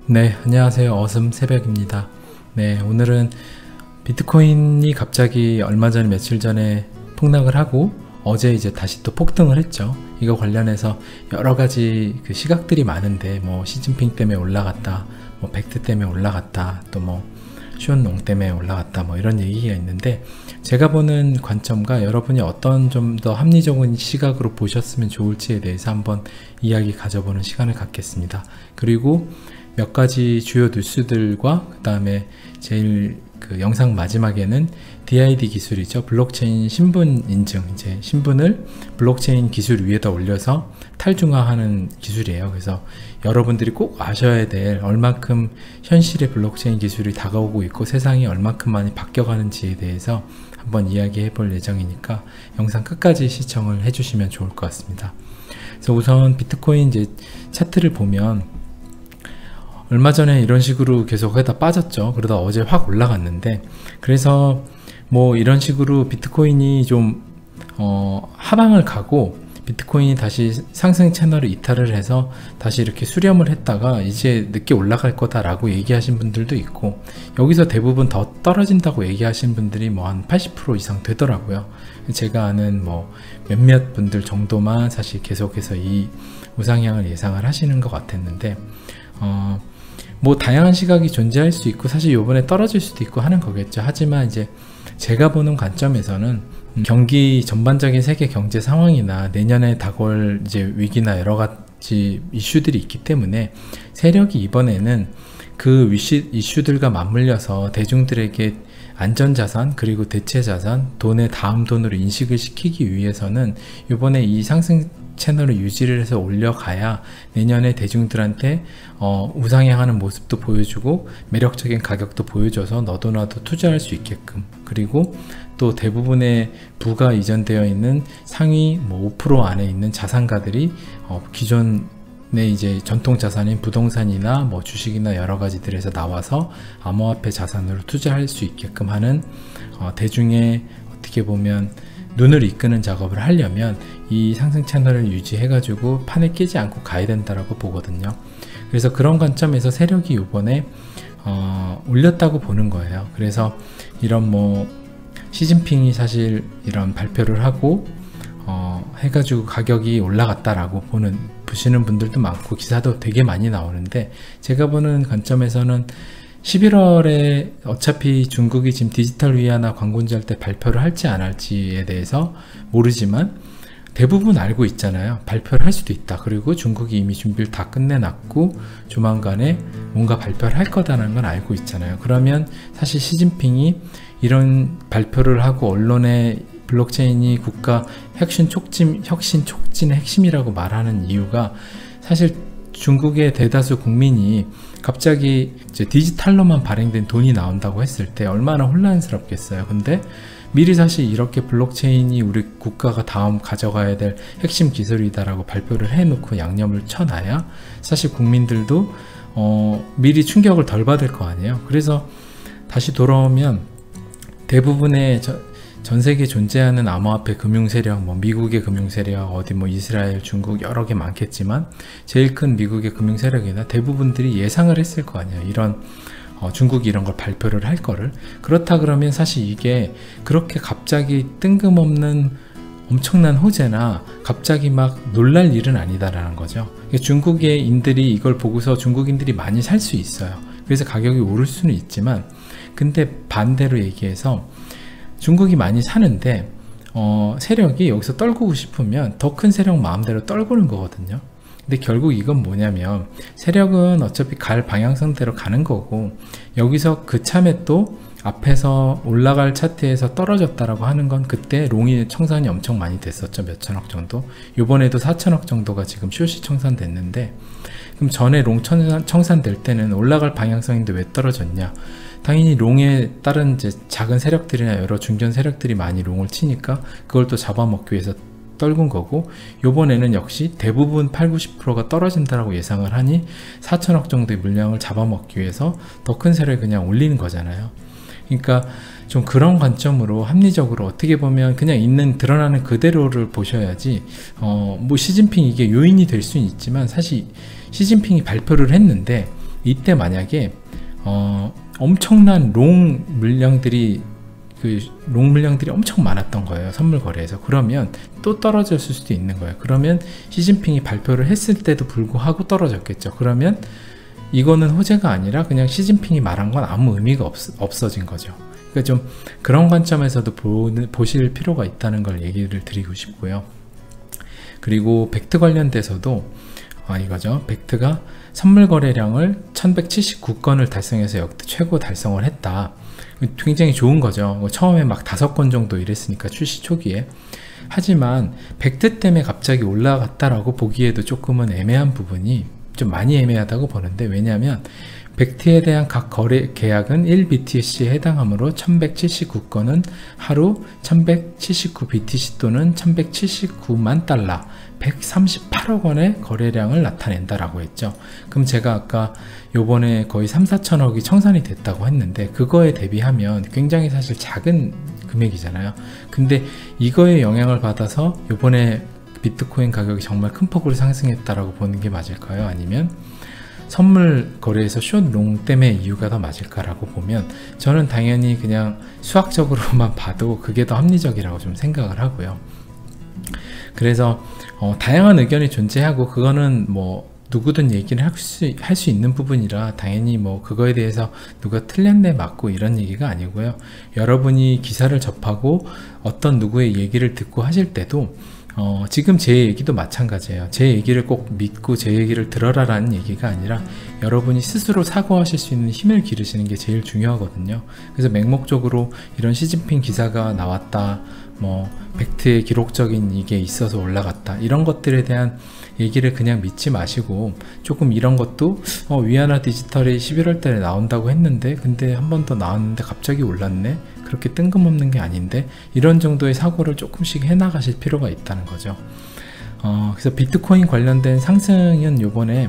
네, 안녕하세요. 어슴 새벽입니다. 네, 오늘은 비트코인이 갑자기 얼마 전에 며칠 전에 폭락을 하고 어제 이제 다시 또 폭등을 했죠. 이거 관련해서 여러 가지 그 시각들이 많은데 뭐 시진핑 때문에 올라갔다, 뭐 벡트 때문에 올라갔다, 또 뭐 슈언농 때문에 올라갔다, 뭐 이런 얘기가 있는데 제가 보는 관점과 여러분이 어떤 좀 더 합리적인 시각으로 보셨으면 좋을지에 대해서 한번 이야기 가져보는 시간을 갖겠습니다. 그리고 몇 가지 주요 뉴스들과 그 다음에 제일 그 영상 마지막에는 DID 기술이죠. 블록체인 신분 인증, 이제 신분을 블록체인 기술 위에다 올려서 탈중화하는 기술이에요. 그래서 여러분들이 꼭 아셔야 될 얼만큼 현실의 블록체인 기술이 다가오고 있고 세상이 얼만큼 많이 바뀌어가는지에 대해서 한번 이야기해 볼 예정이니까 영상 끝까지 시청을 해주시면 좋을 것 같습니다. 그래서 우선 비트코인 이제 차트를 보면 얼마 전에 이런 식으로 계속 하다 빠졌죠. 그러다 어제 확 올라갔는데, 그래서 뭐 이런 식으로 비트코인이 좀 하방을 가고 비트코인이 다시 상승 채널을 이탈을 해서 다시 이렇게 수렴을 했다가 이제 늦게 올라갈 거다라고 얘기하신 분들도 있고, 여기서 대부분 더 떨어진다고 얘기하신 분들이 뭐 한 80% 이상 되더라고요. 제가 아는 뭐 몇몇 분들 정도만 사실 계속해서 이 우상향을 예상을 하시는 것 같았는데, 뭐 다양한 시각이 존재할 수 있고 사실 요번에 떨어질 수도 있고 하는 거겠죠. 하지만 이제 제가 보는 관점에서는 경기 전반적인 세계 경제 상황이나 내년에 다가올 이제 위기나 여러 가지 이슈들이 있기 때문에 세력이 이번에는 그 이슈들과 맞물려서 대중들에게 안전자산 그리고 대체자산, 돈의 다음 돈으로 인식을 시키기 위해서는 이번에 이 상승 채널을 유지를 해서 올려가야 내년에 대중들한테 우상향하는 모습도 보여주고 매력적인 가격도 보여줘서 너도 나도 투자할 수 있게끔, 그리고 또 대부분의 부가 이전되어 있는 상위 뭐 5% 안에 있는 자산가들이 기존의 이제 전통 자산인 부동산이나 뭐 주식이나 여러 가지들에서 나와서 암호화폐 자산으로 투자할 수 있게끔 하는 대중의 어떻게 보면 눈을 이끄는 작업을 하려면 이 상승 채널을 유지해 가지고 판에 끼지 않고 가야 된다라고 보거든요. 그래서 그런 관점에서 세력이 이번에 올렸다고 보는 거예요. 그래서 이런 뭐 시진핑이 사실 이런 발표를 하고 해가지고 가격이 올라갔다라고 보시는 분들도 많고 기사도 되게 많이 나오는데, 제가 보는 관점에서는 11월에 어차피 중국이 지금 디지털 위안화 광고인지 할 때 발표를 할지 안 할지에 대해서 모르지만 대부분 알고 있잖아요. 발표를 할 수도 있다. 그리고 중국이 이미 준비를 다 끝내놨고 조만간에 뭔가 발표를 할 거다라는 건 알고 있잖아요. 그러면 사실 시진핑이 이런 발표를 하고 언론에 블록체인이 국가 혁신 촉진의 핵심이라고 말하는 이유가, 사실 중국의 대다수 국민이 갑자기 이제 디지털로만 발행된 돈이 나온다고 했을 때 얼마나 혼란스럽겠어요. 근데 미리 사실 이렇게 블록체인이 우리 국가가 다음 가져가야 될 핵심 기술이다라고 발표를 해놓고 양념을 쳐놔야 사실 국민들도 미리 충격을 덜 받을 거 아니에요. 그래서 다시 돌아오면 대부분의 전 세계에 존재하는 암호화폐 금융세력, 뭐 미국의 금융세력, 어디 뭐 이스라엘, 중국 여러 개 많겠지만 제일 큰 미국의 금융세력이나 대부분들이 예상을 했을 거 아니에요. 이런 중국이 이런 걸 발표를 할 거를. 그렇다 그러면 사실 이게 그렇게 갑자기 뜬금없는 엄청난 호재나 갑자기 막 놀랄 일은 아니다라는 거죠. 중국인들이 이걸 보고서 중국인들이 많이 살 수 있어요. 그래서 가격이 오를 수는 있지만, 근데 반대로 얘기해서 중국이 많이 사는데 세력이 여기서 떨구고 싶으면 더 큰 세력 마음대로 떨구는 거거든요. 근데 결국 이건 뭐냐면 세력은 어차피 갈 방향성대로 가는 거고, 여기서 그 참에 또 앞에서 올라갈 차트에서 떨어졌다라고 하는 건 그때 롱이 청산이 엄청 많이 됐었죠. 몇천억 정도. 요번에도 4천억 정도가 지금 숏이 청산됐는데, 그럼 전에 롱 청산될 때는 올라갈 방향성인데 왜 떨어졌냐? 당연히 롱에 다른 이제 작은 세력들이나 여러 중견 세력들이 많이 롱을 치니까 그걸 또 잡아먹기 위해서 떨군 거고, 요번에는 역시 대부분 80~90%가 떨어진다라고 예상을 하니 4천억 정도의 물량을 잡아먹기 위해서 더 큰 세력을 그냥 올리는 거잖아요. 그러니까 좀 그런 관점으로 합리적으로 어떻게 보면 그냥 있는 드러나는 그대로를 보셔야지, 뭐 시진핑 이게 요인이 될 수는 있지만 사실 시진핑이 발표를 했는데 이때 만약에 엄청난 롱 물량들이 엄청 많았던 거예요, 선물 거래에서. 그러면 또 떨어졌을 수도 있는 거예요. 그러면 시진핑이 발표를 했을 때도 불구하고 떨어졌겠죠. 그러면 이거는 호재가 아니라 그냥 시진핑이 말한 건 아무 의미가 없어진 거죠. 그러니까 좀 그런 관점에서도 보실 필요가 있다는 걸 얘기를 드리고 싶고요. 그리고 벡트 관련돼서도 이거죠. 벡트가 선물 거래량을 1179건을 달성해서 역대 최고 달성을 했다. 굉장히 좋은 거죠. 처음에 막 5건 정도 이랬으니까, 출시 초기에. 하지만 벡트 때문에 갑자기 올라갔다라고 보기에도 조금은 애매한 부분이, 좀 많이 애매하다고 보는데, 왜냐하면 벡트에 대한 각 거래 계약은 1BTC에 해당하므로 1179건은 하루 1179BTC 또는 1179만 달러 138억 원의 거래량을 나타낸다라고 했죠. 그럼 제가 아까 요번에 거의 3,4천억이 청산이 됐다고 했는데, 그거에 대비하면 굉장히 사실 작은 금액이잖아요. 근데 이거에 영향을 받아서 요번에 비트코인 가격이 정말 큰 폭으로 상승했다라고 보는 게 맞을까요? 아니면 선물 거래에서 숏, 롱 때문에 이유가 더 맞을까라고 보면, 저는 당연히 그냥 수학적으로만 봐도 그게 더 합리적이라고 좀 생각을 하고요. 그래서 다양한 의견이 존재하고, 그거는 뭐 누구든 얘기를 할 수 있는 부분이라 당연히 뭐 그거에 대해서 누가 틀렸네 맞고 이런 얘기가 아니고요. 여러분이 기사를 접하고 어떤 누구의 얘기를 듣고 하실 때도 지금 제 얘기도 마찬가지예요. 제 얘기를 꼭 믿고 제 얘기를 들어라라는 얘기가 아니라 여러분이 스스로 사고하실 수 있는 힘을 기르시는 게 제일 중요하거든요. 그래서 맹목적으로 이런 시진핑 기사가 나왔다, 뭐 벡트의 기록적인 이게 있어서 올라갔다, 이런 것들에 대한 얘기를 그냥 믿지 마시고, 조금 이런 것도 위아나 디지털이 11월 달에 나온다고 했는데 근데 한 번 더 나왔는데 갑자기 올랐네, 그렇게 뜬금없는 게 아닌데, 이런 정도의 사고를 조금씩 해나가실 필요가 있다는 거죠. 그래서 비트코인 관련된 상승은 요번에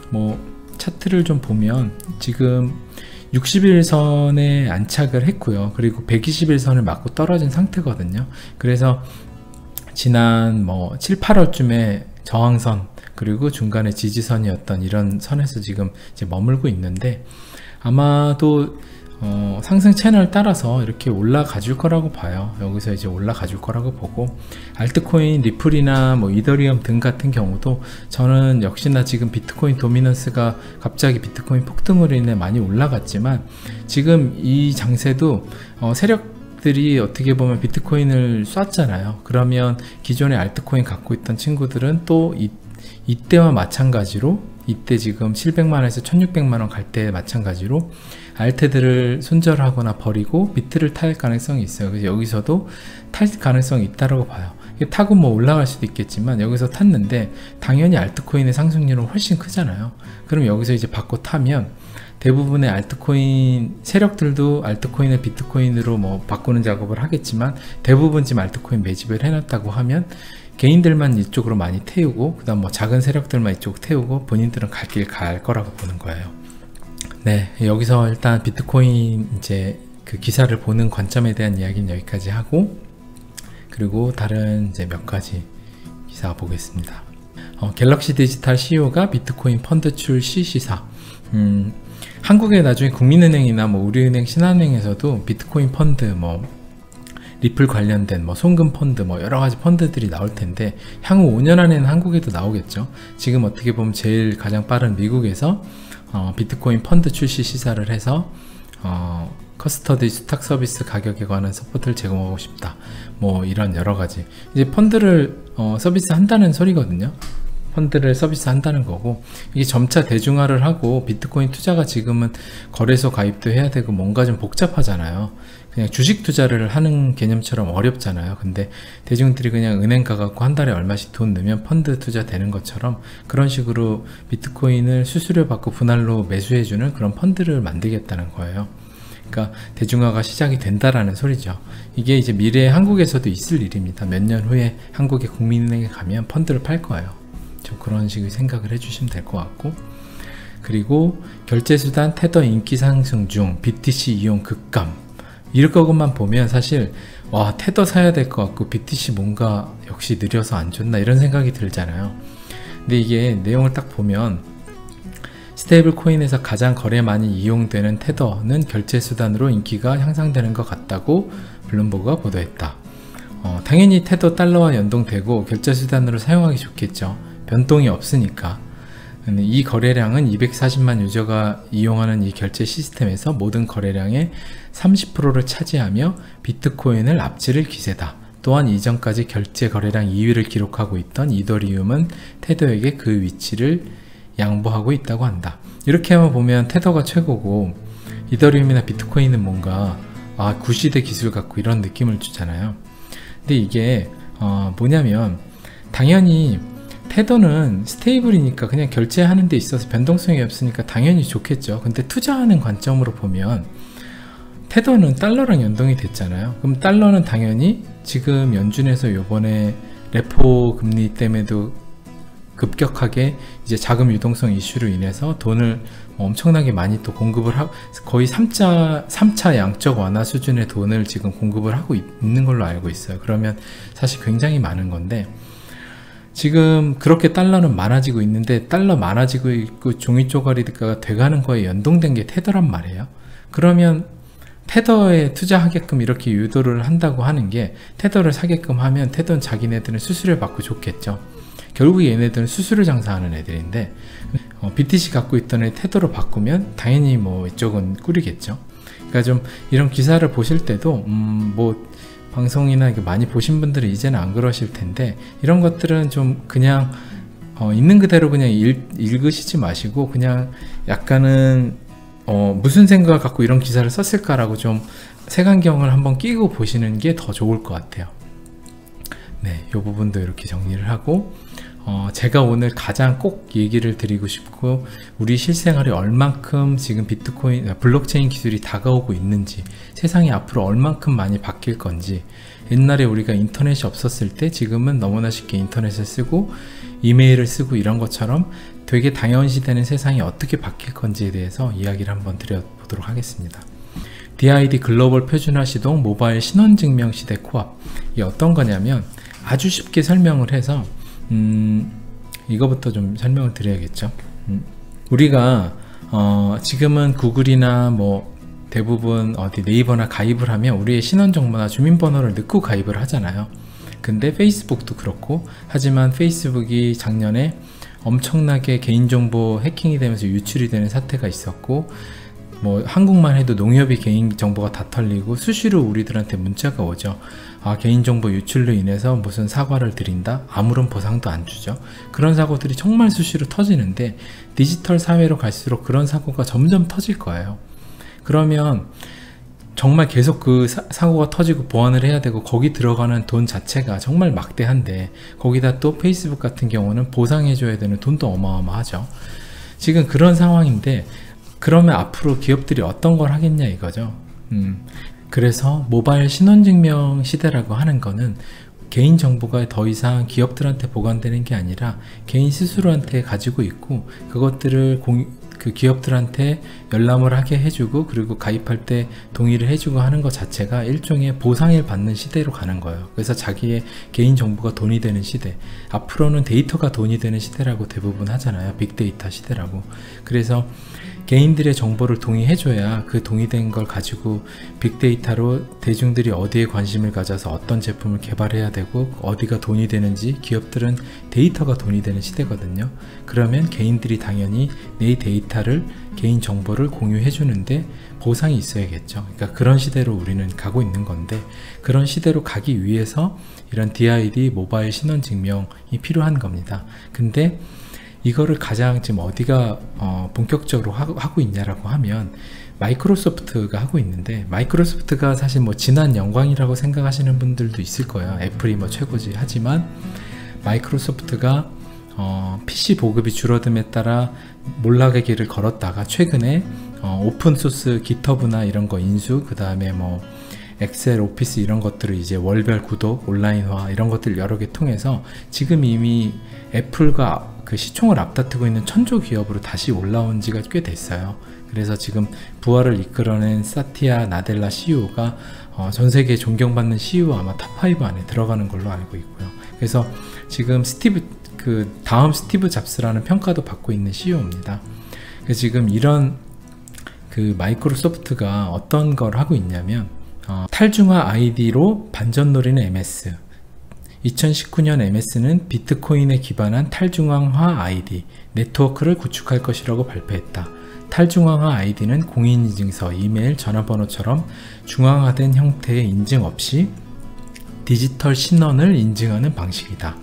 뭐 차트를 좀 보면 지금 60일선에 안착을 했고요. 그리고 120일선을 맞고 떨어진 상태거든요. 그래서 지난 뭐 7, 8월쯤에 저항선, 그리고 중간에 지지선이었던 이런 선에서 지금 이제 머물고 있는데, 아마도 상승 채널 따라서 이렇게 올라가 줄 거라고 봐요. 여기서 이제 올라가 줄 거라고 보고, 알트코인 리플이나 뭐 이더리움 등 같은 경우도 저는 역시나 지금 비트코인 도미넌스가 갑자기 비트코인 폭등으로 인해 많이 올라갔지만, 지금 이 장세도 세력들이 어떻게 보면 비트코인을 쐈잖아요. 그러면 기존에 알트코인 갖고 있던 친구들은 또 이때와 마찬가지로, 이때 지금 700만원에서 1600만원 갈 때 마찬가지로 알트들을 손절하거나 버리고 비트를 탈 가능성이 있어요. 그래서 여기서도 탈 가능성이 있다고 봐요. 타고 뭐 올라갈 수도 있겠지만, 여기서 탔는데 당연히 알트코인의 상승률은 훨씬 크잖아요. 그럼 여기서 이제 바꿔 타면 대부분의 알트코인 세력들도 알트코인을 비트코인으로 뭐 바꾸는 작업을 하겠지만, 대부분 지금 알트코인 매집을 해놨다고 하면 개인들만 이쪽으로 많이 태우고, 그 다음 뭐 작은 세력들만 이쪽 태우고, 본인들은 갈 길 갈 거라고 보는 거예요. 네, 여기서 일단 비트코인 이제 그 기사를 보는 관점에 대한 이야기는 여기까지 하고, 그리고 다른 이제 몇 가지 기사 보겠습니다. 갤럭시 디지털 CEO가 비트코인 펀드 출시 시사. 한국에 나중에 국민은행이나 뭐 우리은행, 신한은행에서도 비트코인 펀드, 뭐 리플 관련된 뭐 송금 펀드, 뭐 여러가지 펀드들이 나올 텐데, 향후 5년 안에는 한국에도 나오겠죠. 지금 어떻게 보면 제일 가장 빠른 미국에서 비트코인 펀드 출시 시사를 해서 커스터디 수탁 서비스 가격에 관한 서포트를 제공하고 싶다, 뭐 이런 여러가지 이제 펀드를 서비스 한다는 소리거든요. 펀드를 서비스 한다는 거고, 이게 점차 대중화를 하고, 비트코인 투자가 지금은 거래소 가입도 해야 되고 뭔가 좀 복잡하잖아요. 그냥 주식 투자를 하는 개념처럼 어렵잖아요. 근데 대중들이 그냥 은행 가갖고 한 달에 얼마씩 돈 넣으면 펀드 투자 되는 것처럼, 그런 식으로 비트코인을 수수료 받고 분할로 매수해주는 그런 펀드를 만들겠다는 거예요. 그러니까 대중화가 시작이 된다라는 소리죠. 이게 이제 미래에 한국에서도 있을 일입니다. 몇 년 후에 한국의 국민은행에 가면 펀드를 팔 거예요. 좀 그런 식의 생각을 해주시면 될 것 같고, 그리고 결제수단 테더 인기 상승 중, BTC 이용 급감, 이럴 것만 보면 사실 와, 테더 사야 될 것 같고 BTC 뭔가 역시 느려서 안 좋나 이런 생각이 들잖아요. 근데 이게 내용을 딱 보면 스테이블 코인에서 가장 거래 많이 이용되는 테더는 결제 수단으로 인기가 향상되는 것 같다고 블룸버그가 보도했다. 당연히 테더 달러와 연동되고 결제 수단으로 사용하기 좋겠죠. 변동이 없으니까. 이 거래량은 240만 유저가 이용하는 이 결제 시스템에서 모든 거래량의 30%를 차지하며 비트코인을 앞지를 기세다. 또한 이전까지 결제 거래량 2위를 기록하고 있던 이더리움은 테더에게 그 위치를 양보하고 있다고 한다. 이렇게만 보면 테더가 최고고 이더리움이나 비트코인은 뭔가 구시대 기술 같고 이런 느낌을 주잖아요. 근데 이게 뭐냐면 당연히 테더는 스테이블이니까 그냥 결제하는 데 있어서 변동성이 없으니까 당연히 좋겠죠. 근데 투자하는 관점으로 보면 테더는 달러랑 연동이 됐잖아요. 그럼 달러는 당연히 지금 연준에서 요번에 레포 금리 때문에도 급격하게 이제 자금 유동성 이슈로 인해서 돈을 엄청나게 많이 또 공급을 하고 거의 3차 양적 완화 수준의 돈을 지금 공급을 하고 있는 걸로 알고 있어요. 그러면 사실 굉장히 많은 건데 지금 그렇게 달러는 많아지고 있는데 달러 많아지고 있고 종이 쪼가리가 돼가는 거에 연동된 게 테더란 말이에요. 그러면 테더에 투자하게끔 이렇게 유도를 한다고 하는 게 테더를 사게끔 하면 테더는 자기네들은 수수료 받고 좋겠죠. 결국 얘네들은 수수료 장사하는 애들인데 BTC 갖고 있던 애 테더로 바꾸면 당연히 뭐 이쪽은 꿀이겠죠. 그러니까 좀 이런 기사를 보실 때도 뭐 방송이나 많이 보신 분들은 이제는 안 그러실 텐데 이런 것들은 좀 그냥 있는 그대로 그냥 읽으시지 마시고 그냥 약간은 무슨 생각을 갖고 이런 기사를 썼을까라고 좀 색안경을 한번 끼고 보시는 게 더 좋을 것 같아요. 네, 이 부분도 이렇게 정리를 하고 제가 오늘 가장 꼭 얘기를 드리고 싶고 우리 실생활에 얼만큼 지금 비트코인, 블록체인 기술이 다가오고 있는지 세상이 앞으로 얼만큼 많이 바뀔 건지 옛날에 우리가 인터넷이 없었을 때 지금은 너무나 쉽게 인터넷을 쓰고 이메일을 쓰고 이런 것처럼 되게 당연시되는 세상이 어떻게 바뀔 건지에 대해서 이야기를 한번 드려보도록 하겠습니다. DID 글로벌 표준화 시동 모바일 신원증명 시대 코앞. 이게 어떤 거냐면 아주 쉽게 설명을 해서 이거부터 좀 설명을 드려야겠죠. 우리가 지금은 구글이나 뭐 대부분 어디 네이버나 가입을 하면 우리의 신원정보나 주민번호를 넣고 가입을 하잖아요. 근데 페이스북도 그렇고 하지만 페이스북이 작년에 엄청나게 개인정보 해킹이 되면서 유출이 되는 사태가 있었고 뭐 한국만 해도 농협이 개인정보가 다 털리고 수시로 우리들한테 문자가 오죠. 개인정보 유출로 인해서 무슨 사과를 드린다? 아무런 보상도 안 주죠. 그런 사고들이 정말 수시로 터지는데 디지털 사회로 갈수록 그런 사고가 점점 터질 거예요. 그러면 정말 계속 그 사고가 터지고 보완을 해야 되고 거기 들어가는 돈 자체가 정말 막대한데 거기다 또 페이스북 같은 경우는 보상해 줘야 되는 돈도 어마어마하죠. 지금 그런 상황인데 그러면 앞으로 기업들이 어떤 걸 하겠냐 이거죠. 그래서 모바일 신원증명 시대라고 하는 거는 개인정보가 더 이상 기업들한테 보관되는 게 아니라 개인 스스로한테 가지고 있고 그것들을 그 기업들한테 열람을 하게 해주고 그리고 가입할 때 동의를 해주고 하는 것 자체가 일종의 보상을 받는 시대로 가는 거예요. 그래서 자기의 개인정보가 돈이 되는 시대, 앞으로는 데이터가 돈이 되는 시대라고 대부분 하잖아요. 빅데이터 시대라고. 그래서 개인들의 정보를 동의해줘야 그 동의된 걸 가지고 빅데이터로 대중들이 어디에 관심을 가져서 어떤 제품을 개발해야 되고 어디가 돈이 되는지 기업들은 데이터가 돈이 되는 시대거든요. 그러면 개인들이 당연히 내 데이터를 개인 정보를 공유해 주는데 보상이 있어야겠죠. 그러니까 그런 시대로 우리는 가고 있는 건데 그런 시대로 가기 위해서 이런 DID 모바일 신원 증명이 필요한 겁니다. 근데 이거를 가장 지금 어디가 본격적으로 하고 있냐라고 하면 마이크로소프트가 하고 있는데 마이크로소프트가 사실 뭐 지난 영광이라고 생각하시는 분들도 있을 거예요. 애플이 뭐 최고지. 하지만 마이크로소프트가 PC 보급이 줄어듦에 따라 몰락의 길을 걸었다가 최근에 오픈소스 깃허브나 이런 거 인수, 그 다음에 뭐 엑셀, 오피스 이런 것들을 이제 월별 구독, 온라인화 이런 것들 여러 개 통해서 지금 이미 애플과 그 시총을 앞다투고 있는 천조 기업으로 다시 올라온 지가 꽤 됐어요. 그래서 지금 부활을 이끌어낸 사티아 나델라 CEO가 전 세계에 존경받는 CEO 아마 탑5 안에 들어가는 걸로 알고 있고요. 그래서 지금 다음 스티브 잡스라는 평가도 받고 있는 CEO입니다. 지금 이런 그 마이크로소프트가 어떤 걸 하고 있냐면 탈중화 아이디로 반전 노리는 MS. 2019년 MS는 비트코인에 기반한 탈중앙화 아이디 네트워크를 구축할 것이라고 발표했다. 탈중앙화 아이디는 공인인증서, 이메일, 전화번호처럼 중앙화된 형태의 인증 없이 디지털 신원을 인증하는 방식이다.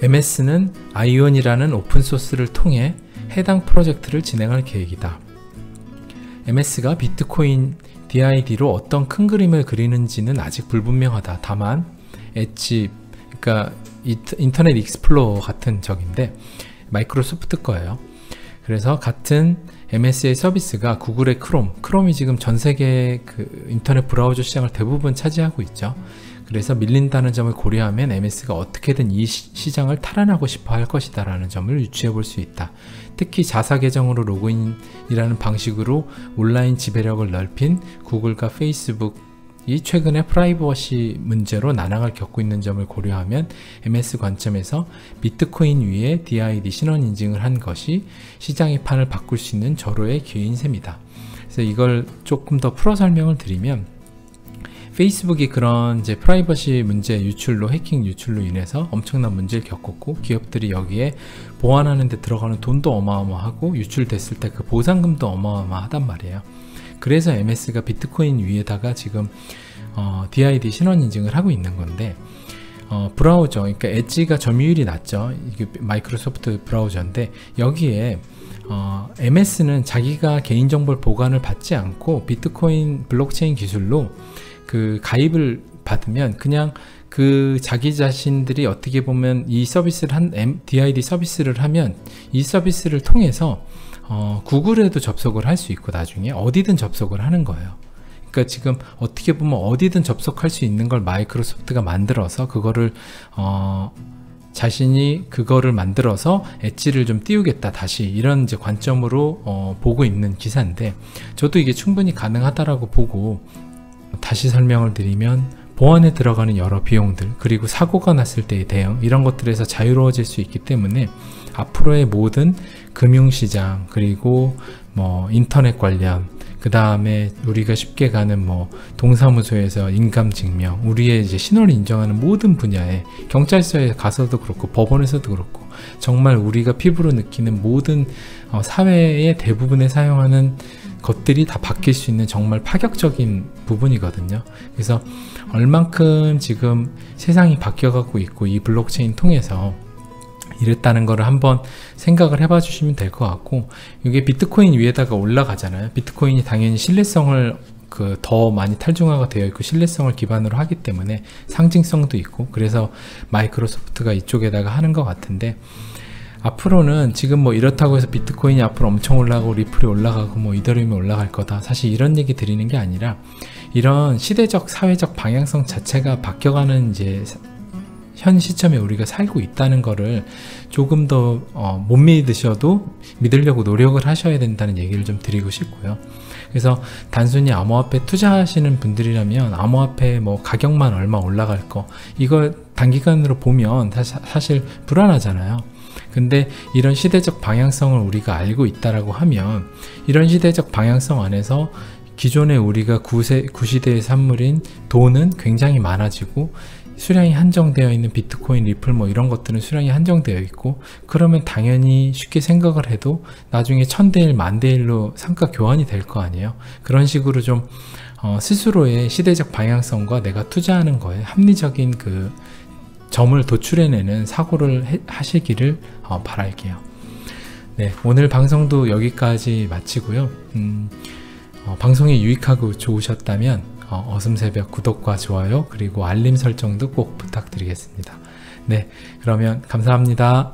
MS는 아이온이라는 오픈소스를 통해 해당 프로젝트를 진행할 계획이다. MS가 비트코인 DID로 어떤 큰 그림을 그리는지는 아직 불분명하다. 다만 엣지, 그러니까 인터넷 익스플로러 같은 적인데 마이크로소프트 거예요. 그래서 같은 MS의 서비스가 구글의 크롬이 지금 전 세계 그 인터넷 브라우저 시장을 대부분 차지하고 있죠. 그래서 밀린다는 점을 고려하면 MS가 어떻게든 이 시장을 탈환하고 싶어 할 것이다 라는 점을 유추해 볼 수 있다. 특히 자사 계정으로 로그인이라는 방식으로 온라인 지배력을 넓힌 구글과 페이스북이 최근에 프라이버시 문제로 난항을 겪고 있는 점을 고려하면 MS 관점에서 비트코인 위에 DID 신원 인증을 한 것이 시장의 판을 바꿀 수 있는 절호의 기회인 셈이다. 그래서 이걸 조금 더 풀어 설명을 드리면, 페이스북이 그런 이제 프라이버시 문제 유출로, 해킹 유출로 인해서 엄청난 문제를 겪었고, 기업들이 여기에 보완하는 데 들어가는 돈도 어마어마하고, 유출됐을 때 그 보상금도 어마어마하단 말이에요. 그래서 MS가 비트코인 위에다가 지금 DID 신원 인증을 하고 있는 건데, 브라우저, 그러니까 엣지가 점유율이 낮죠. 이게 마이크로소프트 브라우저인데, 여기에 MS는 자기가 개인정보를 보관을 받지 않고 비트코인 블록체인 기술로 그 가입을 받으면 그냥 그 자기 자신들이 어떻게 보면 이 서비스를 DID 서비스를 하면 이 서비스를 통해서 구글에도 접속을 할 수 있고 나중에 어디든 접속을 하는 거예요. 그러니까 지금 어떻게 보면 어디든 접속할 수 있는 걸 마이크로소프트가 만들어서 그거를 자신이 그거를 만들어서 엣지를 좀 띄우겠다, 다시 이런 이제 관점으로 보고 있는 기사인데, 저도 이게 충분히 가능하다라고 보고, 다시 설명을 드리면 보안에 들어가는 여러 비용들, 그리고 사고가 났을 때의 대응, 이런 것들에서 자유로워질 수 있기 때문에 앞으로의 모든 금융시장, 그리고 뭐 인터넷 관련, 그 다음에 우리가 쉽게 가는 뭐 동사무소에서 인감증명, 우리의 이제 신원을 인정하는 모든 분야에, 경찰서에 가서도 그렇고 법원에서도 그렇고, 정말 우리가 피부로 느끼는 모든 사회의 대부분에 사용하는 것들이 다 바뀔 수 있는 정말 파격적인 부분이거든요. 그래서 얼만큼 지금 세상이 바뀌어가고 있고 이 블록체인 통해서 이랬다는 거를 한번 생각을 해봐 주시면 될 것 같고, 이게 비트코인 위에다가 올라가잖아요. 비트코인이 당연히 신뢰성을 더 많이 탈중화가 되어 있고 신뢰성을 기반으로 하기 때문에 상징성도 있고, 그래서 마이크로소프트가 이쪽에다가 하는 것 같은데, 앞으로는 지금 뭐 이렇다고 해서 비트코인이 앞으로 엄청 올라가고 리플이 올라가고 뭐 이더리움이 올라갈 거다, 사실 이런 얘기 드리는 게 아니라, 이런 시대적 사회적 방향성 자체가 바뀌어가는 이제 현 시점에 우리가 살고 있다는 거를 조금 더 못 믿으셔도 믿으려고 노력을 하셔야 된다는 얘기를 좀 드리고 싶고요. 그래서 단순히 암호화폐 투자하시는 분들이라면 암호화폐 뭐 가격만 얼마 올라갈 거, 이걸 단기간으로 보면 사실 불안하잖아요. 근데 이런 시대적 방향성을 우리가 알고 있다라고 하면, 이런 시대적 방향성 안에서 기존에 우리가 구시대의 산물인 돈은 굉장히 많아지고, 수량이 한정되어 있는 비트코인, 리플 뭐 이런 것들은 수량이 한정되어 있고, 그러면 당연히 쉽게 생각을 해도 나중에 1000대 1, 10,000대 1로 상가 교환이 될 거 아니에요. 그런 식으로 좀 스스로의 시대적 방향성과 내가 투자하는 거에 합리적인 그 점을 도출해내는 사고를 하시기를 바랄게요. 네, 오늘 방송도 여기까지 마치고요. 방송이 유익하고 좋으셨다면 어슴새벽 구독과 좋아요, 그리고 알림 설정도 꼭 부탁드리겠습니다. 네, 그러면 감사합니다.